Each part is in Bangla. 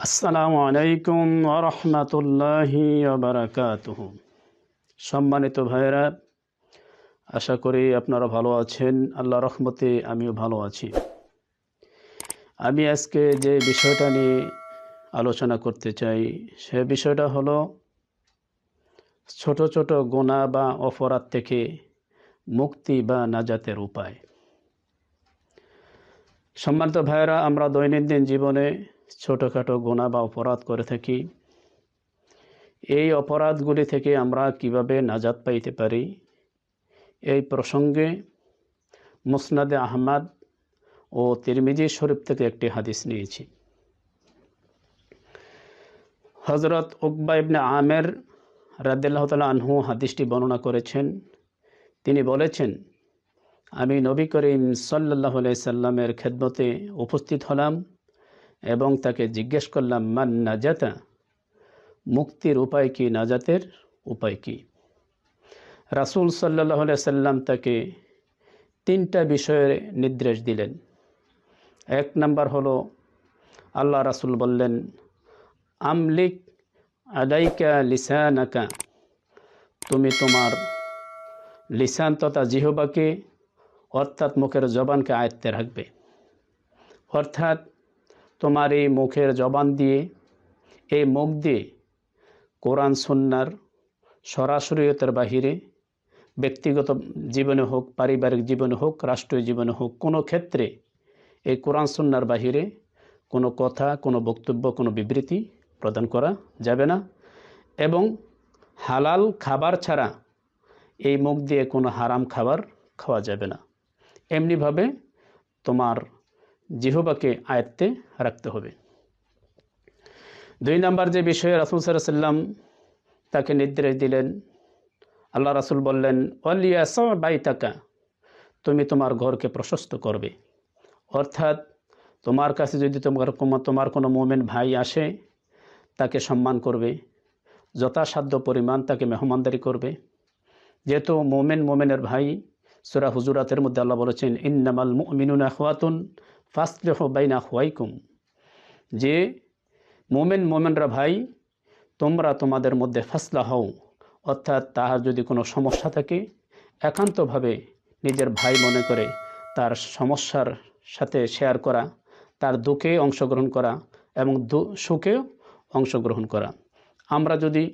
আসসালামু আলাইকুম ওয়া রাহমাতুল্লাহি ওয়া বারাকাতুহু। সম্মানিত ভাইরা, আশা করি আপনারা ভালো আছেন। আল্লাহর রহমতে আমিও ভালো আছি। আমি আজকে যে বিষয়টা নিয়ে আলোচনা করতে চাই সে বিষয়টা হলো ছোট ছোট গুনাহ বা অপরাধ থেকে মুক্তি বা নাজাতের উপায়। সম্মানিত ভাইরা, আমরা দৈনন্দিন জীবনে ছোটোখাটো গুনাহ বা অপরাধ করে থাকি। এই অপরাধগুলি থেকে আমরা কিভাবে নাজাত পাইতে পারি, এই প্রসঙ্গে মুসনাদে আহমদ ও তিরমিজি শরীফ থেকে একটি হাদিস নিয়েছি। হযরত উকবা ইবনে আমের রাদিয়াল্লাহু তাআলা আনহু হাদিসটি বর্ণনা করেছেন। তিনি বলেছেন, আমি নবী করিম সাল্লাল্লাহু আলাইহি সাল্লামের খেদমতে উপস্থিত হলাম এবং তাকে জিজ্ঞেস করলাম, মান নাজাতা, মুক্তির উপায় কি, নাজাতের উপায় কি? রাসূল সাল্লাল্লাহু আলাইহি সাল্লাম তাকে তিনটা বিষয়ের নির্দেশ দিলেন। এক নাম্বার হলো, আল্লাহ রাসূল বললেন, আমলিক আলাইকা লিসানাকা, তুমি তোমার লিসান তথা জিহ্বাকে অর্থাৎ মুখের জবানকে আয়ত্তে রাখবে। অর্থাৎ তোমার এই মুখের জবান দিয়ে, এই মুখ দিয়ে কোরআন সুন্নাহর সরাসরিয়তের বাহিরে ব্যক্তিগত জীবনে হোক, পারিবারিক জীবনে হোক, রাষ্ট্রীয় জীবনে হোক, কোনো ক্ষেত্রে এই কোরআন সুন্নাহর বাহিরে কোনো কথা, কোনো বক্তব্য, কোনো বিবৃতি প্রদান করা যাবে না। এবং হালাল খাবার ছাড়া এই মুখ দিয়ে কোনো হারাম খাবার খাওয়া যাবে না। এমনিভাবে তোমার জিহ্বাকে আয়ত্তে রাখতে হবে। দুই নাম্বার যে বিষয়ে রাসূল সাল্লাল্লাহু আলাইহি ওয়াসাল্লাম তাকে নির্দেশ দিলেন, আল্লাহ রাসূল বললেন, ওয়ালিয়াসা বাইতাকা, তুমি তোমার ঘরকে প্রশস্ত করবে। অর্থাৎ তোমার কাছে যদি তোমার কোনো মুমিন ভাই আসে, তাকে সম্মান করবে, যথাসাধ্য পরিমাণ তাকে মেহমানদারি করবে। যেহেতু মুমিনের ভাই, সূরা হুজুরাতের মধ্যে আল্লাহ বলেছেন, ইন্নামাল মুমিনুনা ইখওয়াতুন ফাসলিহু বাইনা আখওয়াইকুম, যে মুমিনরা ভাই, তোমরা তোমাদের মধ্যে ফাসলা হও। অর্থাৎ তাহার যদি কোনো সমস্যা থাকে, একান্তভাবে নিজের ভাই মনে করে তার সমস্যার সাথে শেয়ার করা, তার দুঃখে অংশগ্রহণ করা এবং সুখেও অংশগ্রহণ করা। আমরা যদি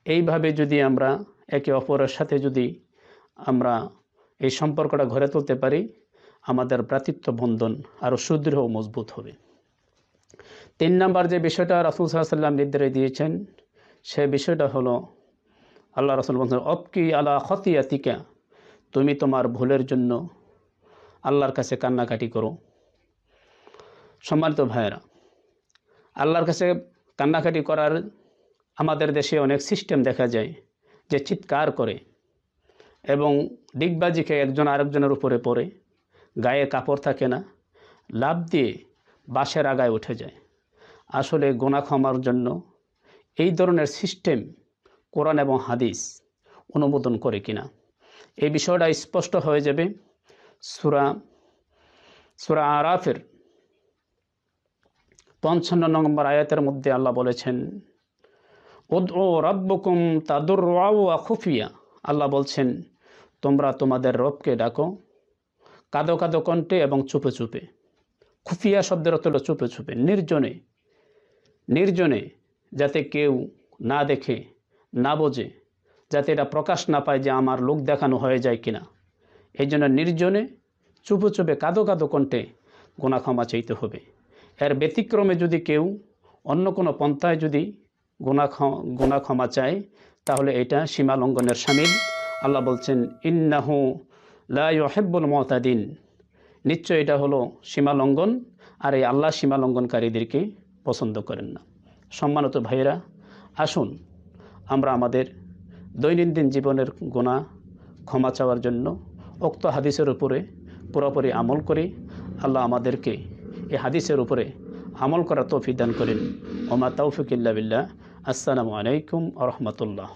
এইভাবে আমরা একে অপরের সাথে আমরা এই সম্পর্কটা গড়ে তুলতে পারি, আমাদের ভ্রাতৃত্ব বন্ধন আরও সুদৃঢ় ও মজবুত হবে। তিন নাম্বার যে বিষয়টা রাসূল সাল্লাল্লাহু আলাইহি ওয়াসাল্লাম নির্দেশ দিয়েছেন, সে বিষয়টা হলো, আল্লাহ রাসূল বলেছেন, অবকি আলা খতিয়াতিকা, তুমি তোমার ভুলের জন্য আল্লাহর কাছে কান্নাকাটি করো। সম্মানিত ভাইয়েরা, আল্লাহর কাছে কান্নাকাটি করার আমাদের দেশে অনেক সিস্টেম দেখা যায়, যে চিৎকার করে এবং ডিগবাজি খেয়ে একজন আরেকজনের উপরে পড়ে, গায়ে কাপড় থাকে না, লাফ দিয়ে বাঁশের আগায় উঠে যায়। আসলে গুনাহ ক্ষমার জন্য এই ধরনের সিস্টেম কোরআন এবং হাদিস অনুমোদন করে কিনা, এই বিষয়টা স্পষ্ট হয়ে যাবে সূরা আরাফের 55 নম্বর আয়াতের মধ্যে আল্লাহ বলেছেন, উদউ রাব্বুকুম তাদররুআ ওয়া খুফিয়া, আল্লাহ বলছেন, তোমরা তোমাদের রবকে ডাকো কাঁদো কাঁদো কণ্ঠে এবং চুপে চুপে। খুফিয়া শব্দের অর্থ হলো চুপে চুপে, নির্জনে, যাতে কেউ না দেখে, না বোঝে, যাতে এটা প্রকাশ না পায় যে আমার লোক দেখানো হয়ে যায় কিনা। এই জন্য নির্জনে চুপে চুপে কাঁদো কাঁদো কণ্ঠে গুনাহ ক্ষমা চাইতে হবে। এর ব্যতিক্রমে যদি কেউ অন্য কোনো পন্থায় গুনাহ ক্ষমা চায়, তাহলে এটা সীমা লঙ্ঘনের শামিল। আল্লাহ বলছেন, ইন্নাহু লা ইউহিব্বুল মুতাদিন, নিশ্চয় এটা হলো সীমা লঙ্ঘন, আর এই আল্লাহ সীমা লঙ্ঘনকারীদেরকে পছন্দ করেন না। সম্মানিত ভাইয়েরা, আসুন আমরা আমাদের দৈনন্দিন জীবনের গুনাহ ক্ষমা চাওয়ার জন্য উক্ত হাদিসের উপরে পুরোপুরি আমল করি। আল্লাহ আমাদেরকে এই হাদিসের উপরে আমল করার তৌফিক দান করেন। ওমা তাওফিক ইল্লা বিল্লাহ। আসসালামু আলাইকুম ওয়া রাহমাতুল্লাহ।